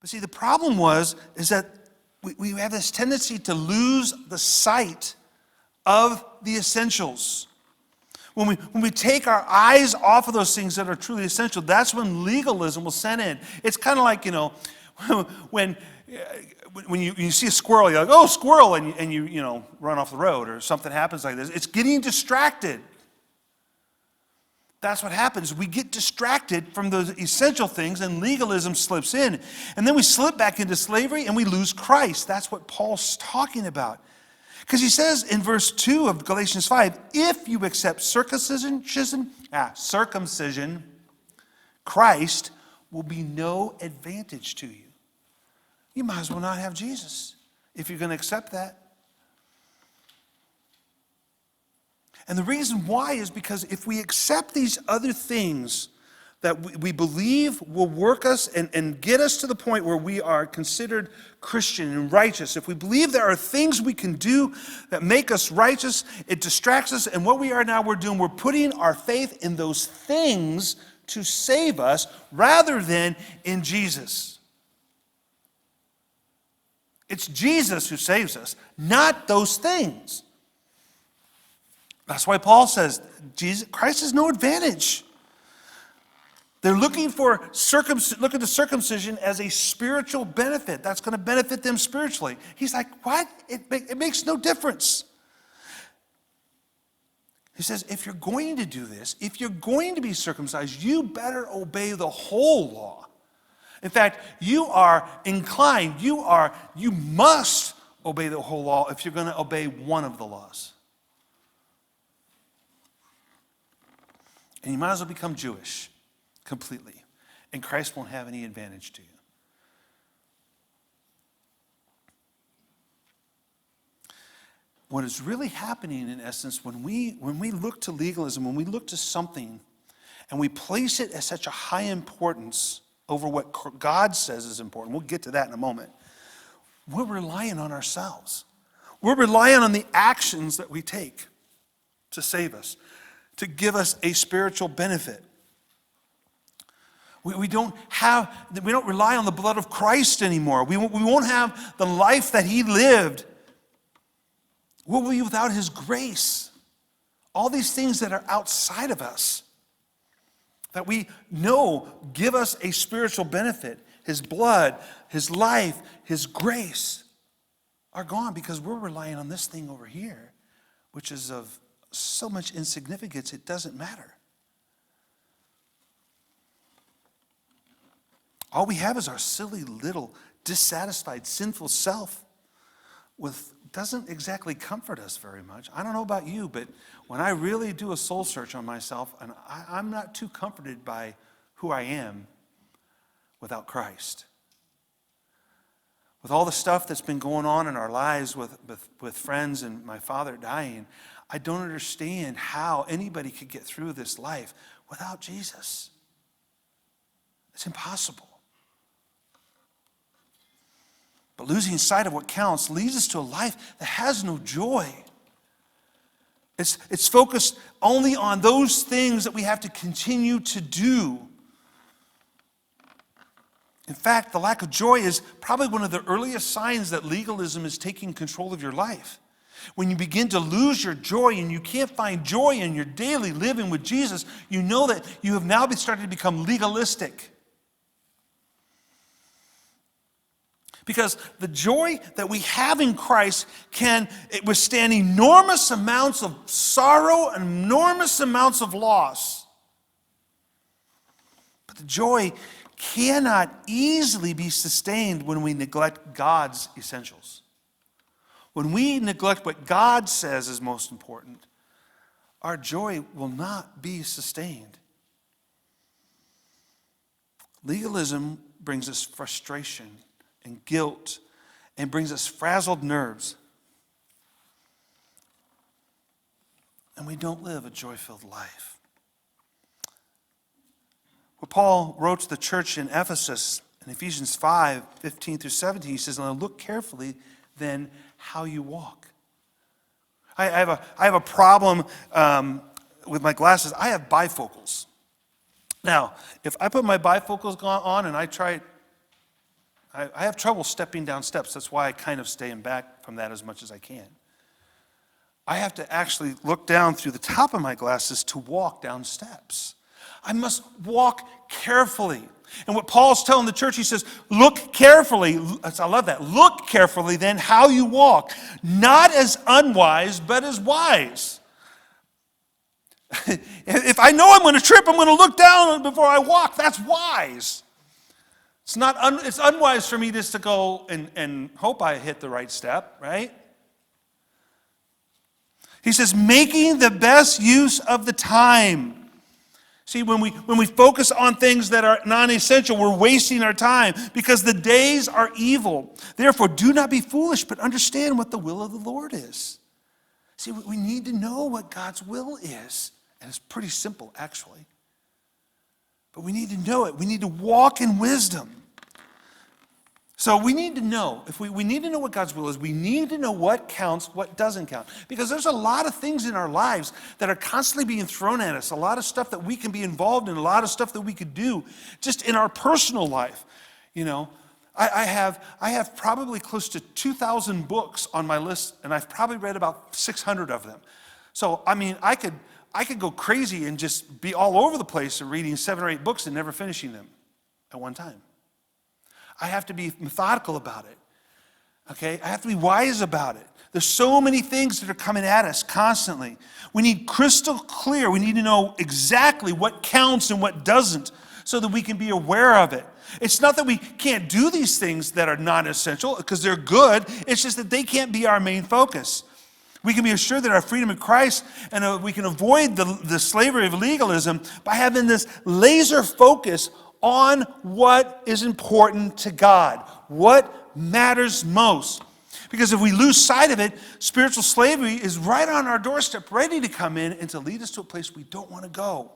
But see, the problem is that we have this tendency to lose the sight of the essentials. When we take our eyes off of those things that are truly essential, that's when legalism will set in. It's kind of like, when you see a squirrel, you're like, oh, squirrel, and you run off the road, or something happens like this. It's getting distracted. That's what happens. We get distracted from those essential things, and legalism slips in. And then we slip back into slavery, and we lose Christ. That's what Paul's talking about. Because he says in verse 2 of Galatians 5, if you accept circumcision, Christ will be no advantage to you. You might as well not have Jesus if you're going to accept that. And the reason why is because if we accept these other things that we believe will work us and get us to the point where we are considered Christian and righteous, if we believe there are things we can do that make us righteous, it distracts us. And what we are now, we're putting our faith in those things to save us rather than in Jesus. It's Jesus who saves us, not those things. That's why Paul says Christ is no advantage. They're looking for look at the circumcision as a spiritual benefit. That's going to benefit them spiritually. He's like, what? It makes no difference. He says, if you're going to do this, if you're going to be circumcised, you better obey the whole law. In fact, you are inclined, you must obey the whole law if you're going to obey one of the laws. And you might as well become Jewish completely. And Christ won't have any advantage to you. What is really happening, in essence, when we look to legalism, when we look to something, and we place it as such a high importance over what God says is important, we'll get to that in a moment, we're relying on ourselves. We're relying on the actions that we take to save us, to give us a spiritual benefit. We don't rely on the blood of Christ anymore. We won't have the life that he lived. We'll be without his grace. All these things that are outside of us, that we know give us a spiritual benefit, his blood, his life, his grace, are gone because we're relying on this thing over here, which is of so much insignificance, it doesn't matter. All we have is our silly little dissatisfied sinful self doesn't exactly comfort us very much. I don't know about you, but when I really do a soul search on myself, and I'm not too comforted by who I am without Christ. With all the stuff that's been going on in our lives with friends and my father dying, I don't understand how anybody could get through this life without Jesus. It's impossible. But losing sight of what counts leads us to a life that has no joy. It's focused only on those things that we have to continue to do. In fact, the lack of joy is probably one of the earliest signs that legalism is taking control of your life. When you begin to lose your joy and you can't find joy in your daily living with Jesus, you know that you have now started to become legalistic. Because the joy that we have in Christ can withstand enormous amounts of sorrow and enormous amounts of loss. But the joy cannot easily be sustained when we neglect God's essentials. When we neglect what God says is most important, our joy will not be sustained. Legalism brings us frustration and guilt and brings us frazzled nerves. And we don't live a joy-filled life. What Paul wrote to the church in Ephesus in Ephesians 5:15 through 17, he says, "Now look carefully then how you walk." I have a problem with my glasses. I have bifocals. Now, if I put my bifocals on and I try, I have trouble stepping down steps. That's why I kind of stay back from that as much as I can. I have to actually look down through the top of my glasses to walk down steps. I must walk carefully. And what Paul's telling the church, he says, look carefully. I love that. Look carefully then how you walk. Not as unwise, but as wise. If I know I'm going to trip, I'm going to look down before I walk. That's wise. It's unwise for me just to go and hope I hit the right step, right? He says, making the best use of the time. See, when we focus on things that are non-essential, we're wasting our time because the days are evil. Therefore, do not be foolish, but understand what the will of the Lord is. See, we need to know what God's will is. And it's pretty simple, actually. But we need to know it. We need to walk in wisdom. So we need to know, if we need to know what God's will is, we need to know what counts, what doesn't count. Because there's a lot of things in our lives that are constantly being thrown at us, a lot of stuff that we can be involved in, a lot of stuff that we could do just in our personal life. You know, I have probably close to 2,000 books on my list, and I've probably read about 600 of them. So, I mean, I could go crazy and just be all over the place and reading 7 or 8 books and never finishing them at one time. I have to be methodical about it, okay? I have to be wise about it. There's so many things that are coming at us constantly. We need crystal clear. We need to know exactly what counts and what doesn't so that we can be aware of it. It's not that we can't do these things that are non-essential because they're good. It's just that they can't be our main focus. We can be assured that our freedom in Christ and we can avoid the slavery of legalism by having this laser focus on what is important to God, what matters most. Because if we lose sight of it, spiritual slavery is right on our doorstep, ready to come in and to lead us to a place we don't want to go.